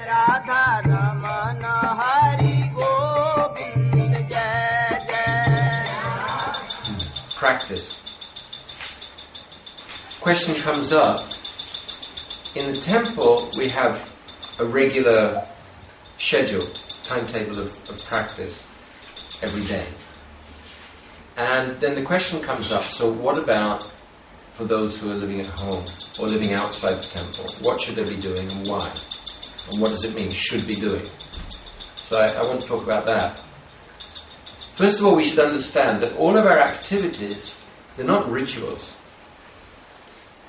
Radha Ramana Hari Govind Jai Jai. Practice. Question comes up. In the temple, we have a regular schedule, timetable of practice every day. And then the question comes up, so what about for those who are living at home or living outside the temple? What should they be doing and why? And what does it mean, should be doing? So I want to talk about that. First of all, we should understand that all of our activities, they're not rituals.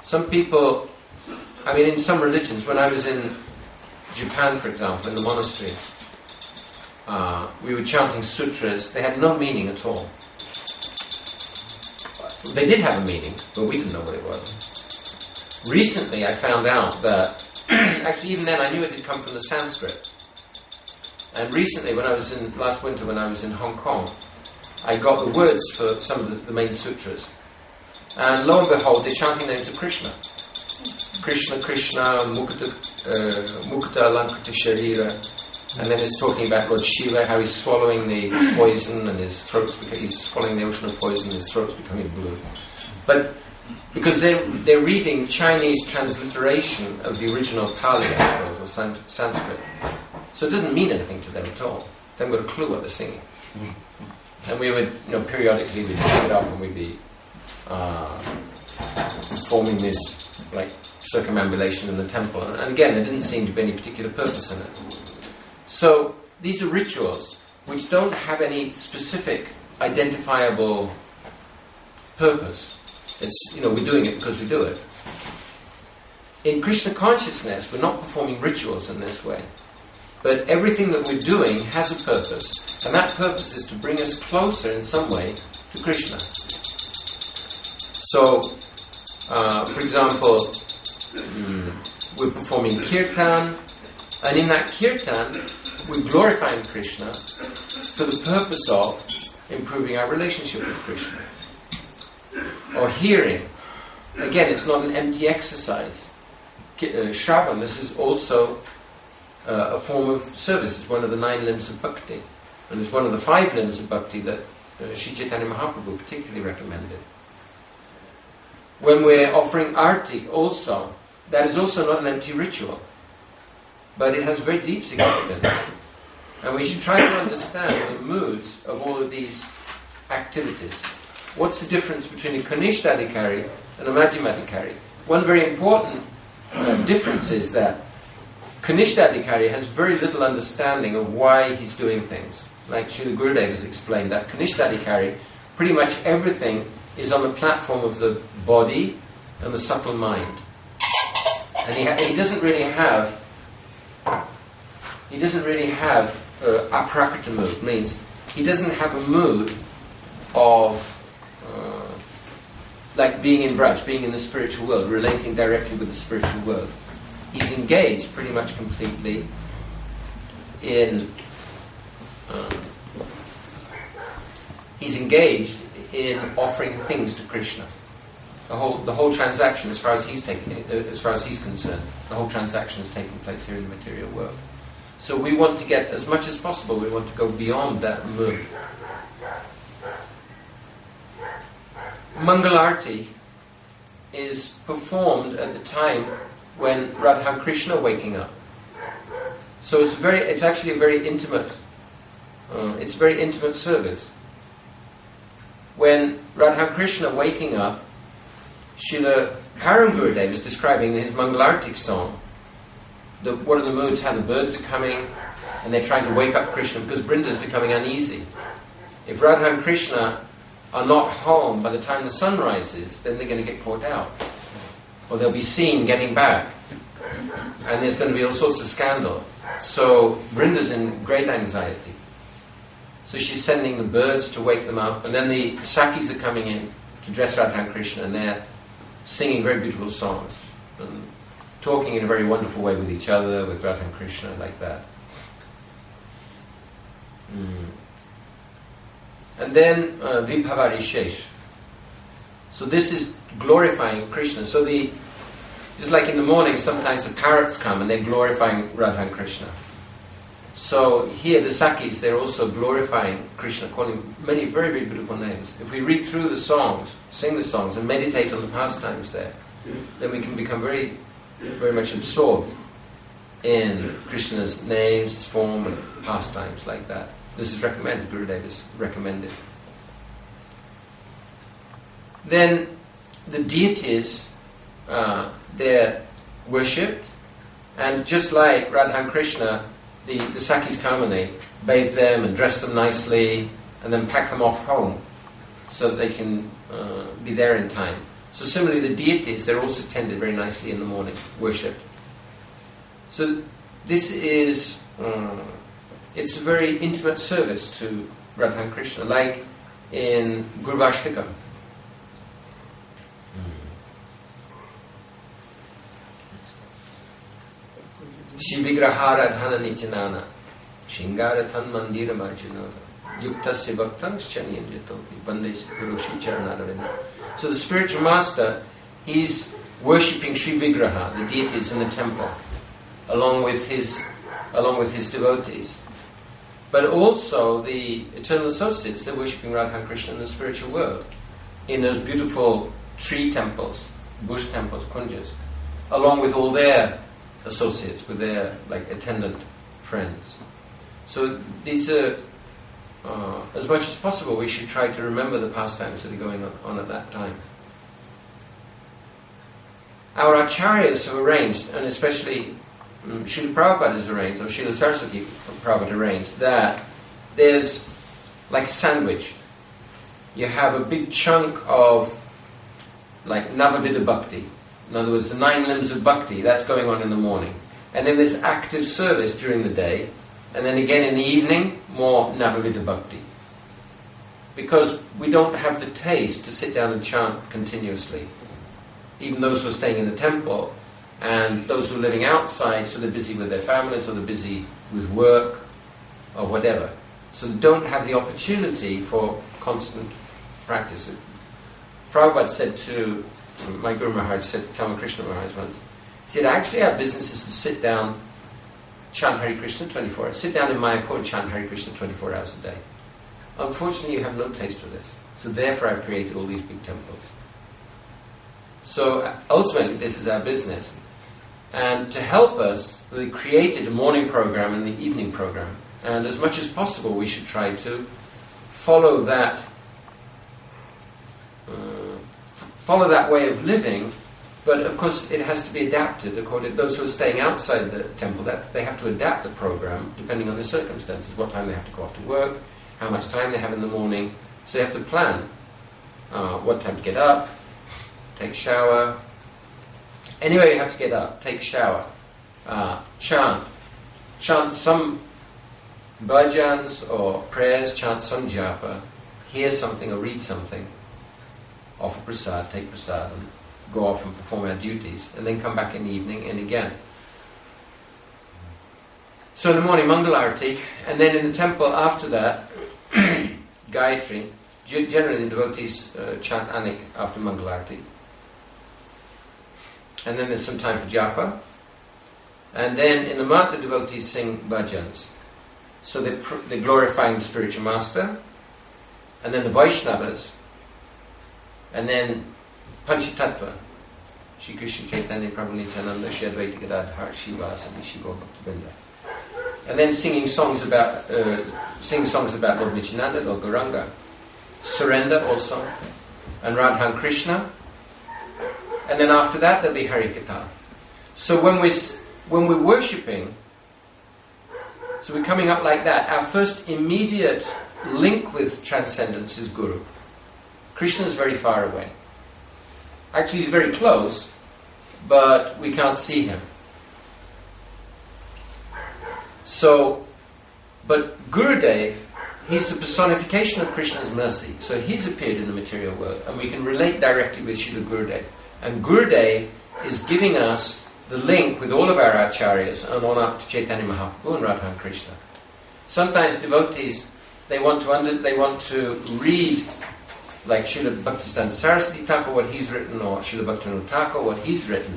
Some people, in some religions, when I was in Japan, for example, in the monastery, we were chanting sutras. They had no meaning at all. They did have a meaning, but we didn't know what it was. Recently, I found out that, actually even then I knew it had come from the Sanskrit. And recently, last winter when I was in Hong Kong, I got the words for some of the main sutras. And lo and behold, they're chanting names of Krishna. Krishna, Krishna, Mukta Lankrita Sharira. And then it's talking about Lord Shiva, how he's swallowing the poison and his throat's he's swallowing the ocean of poison and his throat's becoming blue. But because they're reading Chinese transliteration of the original Pali, I suppose, or Sanskrit. So it doesn't mean anything to them at all. They haven't got a clue what they're singing. And we would, periodically we'd pick it up and we'd be performing this, circumambulation in the temple. And again, there didn't seem to be any particular purpose in it. So these are rituals which don't have any specific identifiable purpose. It's, we're doing it because we do it. In Krishna consciousness, we're not performing rituals in this way. But everything that we're doing has a purpose. And that purpose is to bring us closer in some way to Krishna. So, for example, we're performing kirtan. And in that kirtan, we're glorifying Krishna for the purpose of improving our relationship with Krishna. Or hearing. Again, it's not an empty exercise. Shravan, this is also a form of service. It's one of the 9 limbs of bhakti. And it's one of the 5 limbs of bhakti that Sri Chaitanya Mahaprabhu particularly recommended. When we're offering arti also, that is also not an empty ritual. But it has very deep significance. And we should try to understand the moods of all of these activities. What's the difference between a Kanishtadhikari and a Majjhimadhikari? One very important difference is that Kanishtadhikari has very little understanding of why he's doing things. Like Srila Gurudev has explained that Kanishtadhikari, pretty much everything is on the platform of the body and the subtle mind. And he doesn't really have aprakrita mood, means he doesn't have a mood of like being in Braj, being in the spiritual world, relating directly with the spiritual world. He's engaged pretty much completely in offering things to Krishna. The whole transaction, as far as he's concerned, the whole transaction is taking place here in the material world. So we want to get, as much as possible, we want to go beyond that mood. Mangalarti is performed at the time when Radha and Krishna are waking up. So it's actually a very intimate, it's a very intimate service. When Radha and Krishna are waking up, Srila Param Gurudev is describing in his Mangalartik song what are the moods, how the birds are coming, and they're trying to wake up Krishna because Vrinda is becoming uneasy. If Radha and Krishna are not home by the time the sun rises, then they're going to get caught out. Or they'll be seen getting back. And there's going to be all sorts of scandal. So Vrinda's in great anxiety. So she's sending the birds to wake them up, and then the Sakis are coming in to dress Radha and Krishna, and they're singing very beautiful songs and talking in a very wonderful way with each other, with Radha and Krishna, like that. And then Vibhavari Shesh. So this is glorifying Krishna. So the Just like in the morning, sometimes the parrots come and they're glorifying Radha and Krishna. So here, the Sakis, they're also glorifying Krishna, calling many very, very beautiful names. If we read through the songs, sing the songs, and meditate on the pastimes there, then we can become very, very much absorbed in Krishna's names, his form, and pastimes like that. This is recommended. Gurudev is recommended. Then the deities, they're worshipped, and just like Radha and Krishna, the Sakis come and they bathe them and dress them nicely and then pack them off home so that they can be there in time. So similarly, the deities, they're also tended very nicely in the morning, worshipped. So this is, it's a very intimate service to Radha and Krishna, like in Gurvashtakam. Shivigrahara dhana nichanana Shingara tan mandira marjinada Yuktasya bhaktans chaniyam jitoti Bandesi gurushi charanaravinda. So the spiritual master, he's worshipping Sri Vigraha, the deities in the temple, along with his devotees. But also the eternal associates, they're worshipping Radha and Krishna in the spiritual world, in those beautiful tree temples, bush temples, kunjas, along with all their associates, with their attendant friends. So these are, as much as possible, we should try to remember the pastimes that are going on at that time. Our acharyas have arranged, and especially Srila Prabhupada has arranged, or Srila Saraswati Prabhupada arranged, that there's like a sandwich. You have a big chunk of Navavida Bhakti. In other words, the 9 limbs of Bhakti, that's going on in the morning. And then there's active service during the day. And then again in the evening, more Navavida Bhakti. Because we don't have the taste to sit down and chant continuously. Even those who are staying in the temple, and those who are living outside, so they're busy with their families, or they're busy with work, or whatever. So they don't have the opportunity for constant practice. Prabhupada said to, my Guru Maharaj said to Tamakrishna Maharaj once, he said, actually our business is to sit down, chant Hare Krishna 24 hours. Sit down in Mayapur and chant Hare Krishna 24 hours a day. Unfortunately, you have no taste for this. So therefore I've created all these big temples. So ultimately, this is our business. And to help us, we created a morning program and the evening program. And as much as possible, we should try to follow that way of living. But of course, it has to be adapted according to those who are staying outside the temple. That they have to adapt the program depending on their circumstances. What time they have to go off to work, how much time they have in the morning. So they have to plan what time to get up, take shower. Anyway, you have to get up, take shower, chant some bhajans or prayers, chant some japa, hear something or read something, offer prasad, take prasad, and go off and perform our duties, and then come back in the evening and again. So in the morning, Mangalarti, and then in the temple after that, Gayatri. Generally, the devotees chant Anik after Mangalarti. And then there's some time for japa. And then in the mat, the devotees sing bhajans. So they're glorifying the spiritual master. And then the Vaishnavas. And then Panchatattva. Shri Krishna Chaitanya Prabhu Nityananda, Shri Advaita Gadadhar, Shivasadi, Shri Gaur Bhaktivinoda. And then singing songs about Lord Nityananda, Lord Gauranga. Surrender also. And Radha and Krishna. And then after that, there'll be Harikatha. So when we're worshipping, so we're coming up like that, our first immediate link with transcendence is Guru. Krishna is very far away. Actually, he's very close, but we can't see him. So, but Gurudev, he's the personification of Krishna's mercy. So he's appeared in the material world, and we can relate directly with Srila Gurudev. And Gurudev is giving us the link with all of our acharyas and on up to Chaitanya Mahaprabhu and Radha and Krishna. Sometimes devotees, they want to read like Srila Bhaktisiddhanta Saraswati Thakur what he's written, or Srila Bhaktivinoda Thakur what he's written.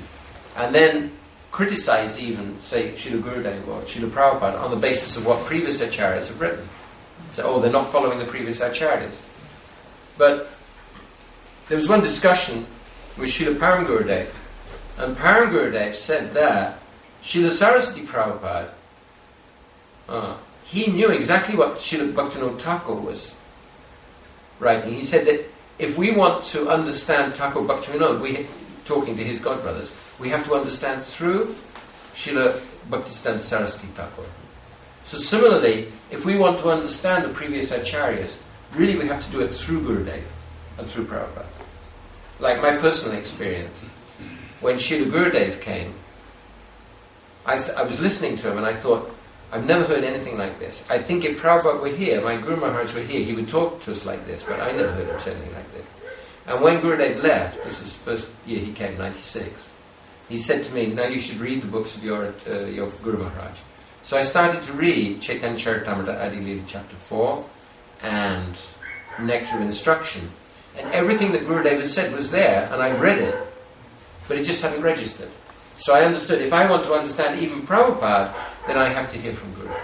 and then criticize even, say, Srila Gurudev or Srila Prabhupada on the basis of what previous acharyas have written. So, oh, they're not following the previous acharyas. But there was one discussion with Srila Param Gurudev, and Param Gurudev said that Srila Saraswati Prabhupada, he knew exactly what Srila Bhaktivinoda Thakur was writing. He said that if we want to understand Thakur Bhaktivinoda, talking to his godbrothers, we have to understand through Srila Bhaktisiddhanta Saraswati Thakur. So similarly, if we want to understand the previous acharyas, really we have to do it through Gurudev and through Prabhupada. Like my personal experience, when Srila Gurudev came, I was listening to him and I thought, I've never heard anything like this. I think if Prabhupada were here, my Guru Maharaj were here, he would talk to us like this, but I never heard him say anything like this. And when Gurudev left, this was the first year he came, 96, he said to me, now you should read the books of your Guru Maharaj. So I started to read Chaitanya Charitamrita Adi Lila chapter 4 and Nectar of Instruction. And everything that Gurudev had said was there, and I read it, but it just hadn't registered. So I understood, if I want to understand even Prabhupada, then I have to hear from Gurudev.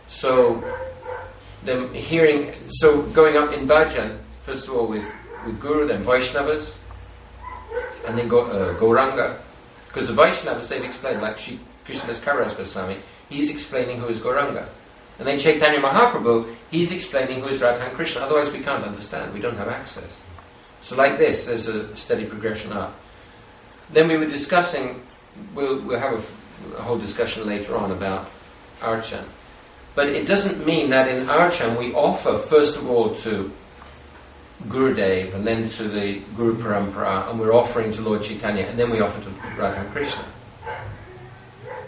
So, going up in bhajan, first of all with Guru, then Vaishnavas, and then Gauranga. Because the Vaishnavas, they've explained, like Krishnadas Kaviraj Goswami, he's explaining who is Gauranga. And then Chaitanya Mahaprabhu, he's explaining who is Radha and Krishna. Otherwise we can't understand, we don't have access. So like this, there's a steady progression up. Then we were discussing, we'll have a whole discussion later on about Archan. But it doesn't mean that in Archan we offer first of all to Gurudev and then to the Guru Parampara, and we're offering to Lord Chaitanya, and then we offer to Radha and Krishna.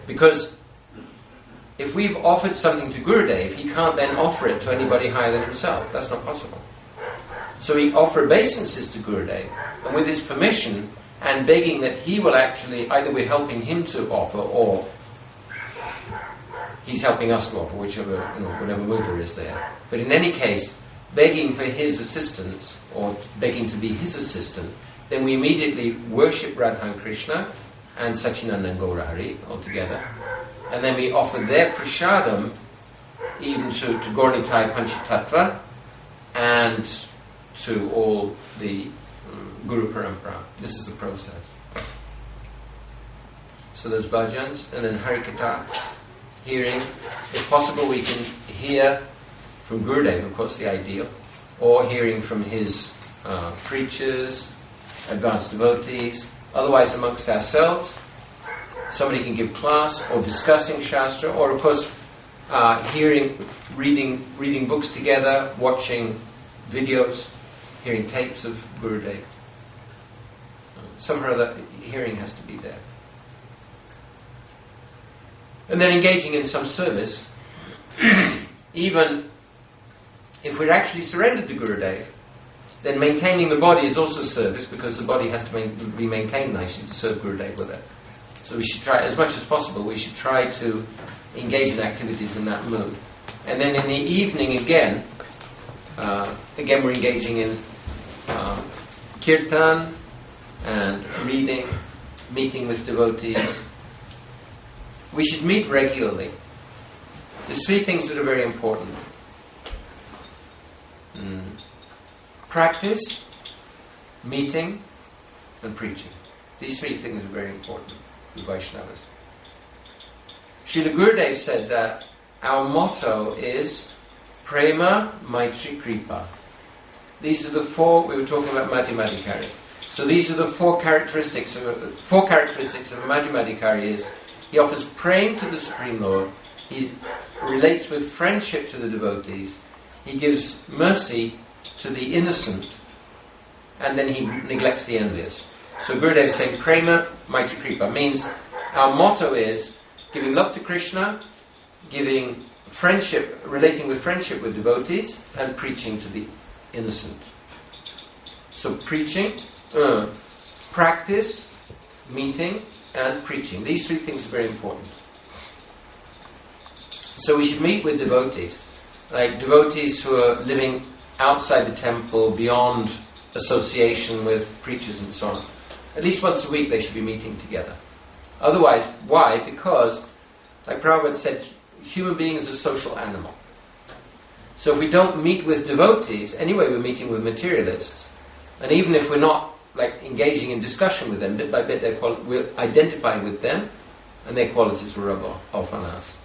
Because if we've offered something to Gurudev, he can't then offer it to anybody higher than himself. That's not possible. So we offer obeisances to Gurudev, and with his permission, and begging that he will actually, either we're helping him to offer, or he's helping us to offer, whichever, whatever mood there is there. But in any case, begging for his assistance, or begging to be his assistant, then we immediately worship Radha and Krishna and Sachinanda and Gaurahari altogether. And then we offer their prasadam even to Gaurnitai Panchatattva and to all the Guru Parampara. This is the process. So there's bhajans, and then Harikatha, hearing. If possible, we can hear from Gurudev, of course, the ideal, or hearing from his preachers, advanced devotees. Otherwise, amongst ourselves, somebody can give class, or discussing Shastra, or of course, reading books together, watching videos, hearing tapes of Gurudev. Somehow the hearing has to be there. And then engaging in some service, even if we're actually surrendered to Gurudev, then maintaining the body is also service, because the body has to be maintained nicely to serve Gurudev with it. So we should try, as much as possible, we should try to engage in activities in that mood. And then in the evening again we're engaging in kirtan and reading, meeting with devotees. We should meet regularly. There's three things that are very important. Practice, meeting, and preaching. These three things are very important for Vaishnavas. Srila Gurudev said that our motto is Prema, Maitri, Kripa. These are the four, we were talking about Madhyamadikari. So these are the four characteristics of a Madhyamadikari is he offers praying to the Supreme Lord, he relates with friendship to the devotees, he gives mercy to the innocent, and then he neglects the envious. So Gurudev is saying Prema, Maitri, Kripa means our motto is giving love to Krishna, giving friendship, relating with friendship with devotees, and preaching to the innocent. So preaching, practice, meeting, and preaching. These three things are very important. So we should meet with devotees, like devotees who are living outside the temple, beyond association with preachers and so on. At least once a week they should be meeting together. Otherwise, why? Because, like Prabhupada said, human beings are a social animal. So if we don't meet with devotees, anyway we're meeting with materialists. And even if we're not like engaging in discussion with them, bit by bit we're identifying with them, and their qualities will rub off on us.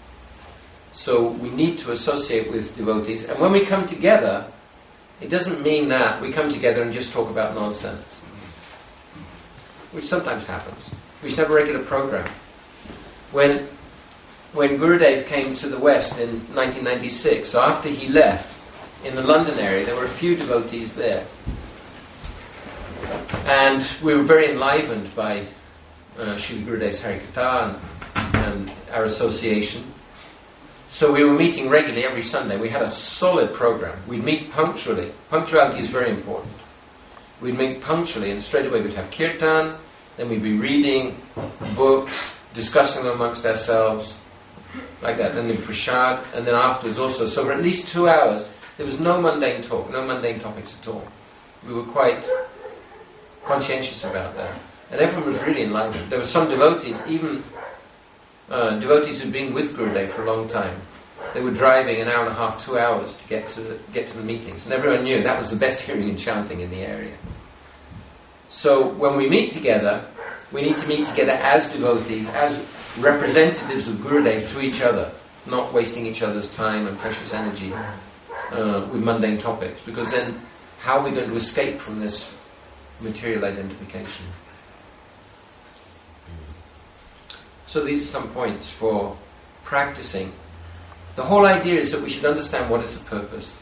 So we need to associate with devotees. And when we come together, it doesn't mean that we come together and just talk about nonsense, which sometimes happens. We should have a regular program. When Gurudev came to the West in 1996, so after he left, in the London area, there were a few devotees there. And we were very enlivened by Srila Gurudev's Harikatha and our association. So we were meeting regularly every Sunday. We had a solid program. We'd meet punctually. Punctuality is very important. We'd meet punctually, and straight away we'd have kirtan, then we'd be reading books, discussing them amongst ourselves, like that. Then the prasad, and then afterwards also. So for at least 2 hours, there was no mundane talk, no mundane topics at all. We were quite conscientious about that. And everyone was really enlightened. There were some devotees, even devotees who'd been with Gurudev for a long time. They were driving 1.5 hours, 2 hours to get to the meetings. And everyone knew that was the best hearing and chanting in the area. So when we meet together, we need to meet together as devotees, as representatives of Gurudev to each other, not wasting each other's time and precious energy with mundane topics, because then how are we going to escape from this material identification? So these are some points for practicing. The whole idea is that we should understand what is the purpose.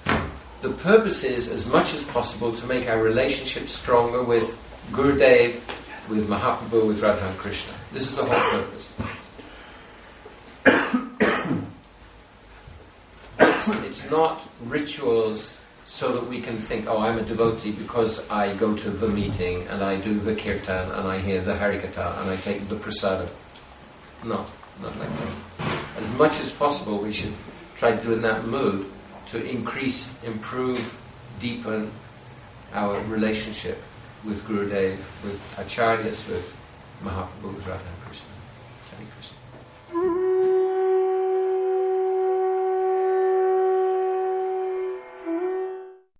The purpose is, as much as possible, to make our relationship stronger with Gurudev, with Mahaprabhu, with Radha and Krishna. This is the whole purpose. It's not rituals so that we can think, oh, I'm a devotee because I go to the meeting and I do the kirtan and I hear the harikatha and I take the prasadam. No, not like this. As much as possible we should try to do it in that mood to increase, improve, deepen our relationship with Gurudev, with Acharyas, with Mahaprabhu, with Radha and Krishna. Hare Krishna.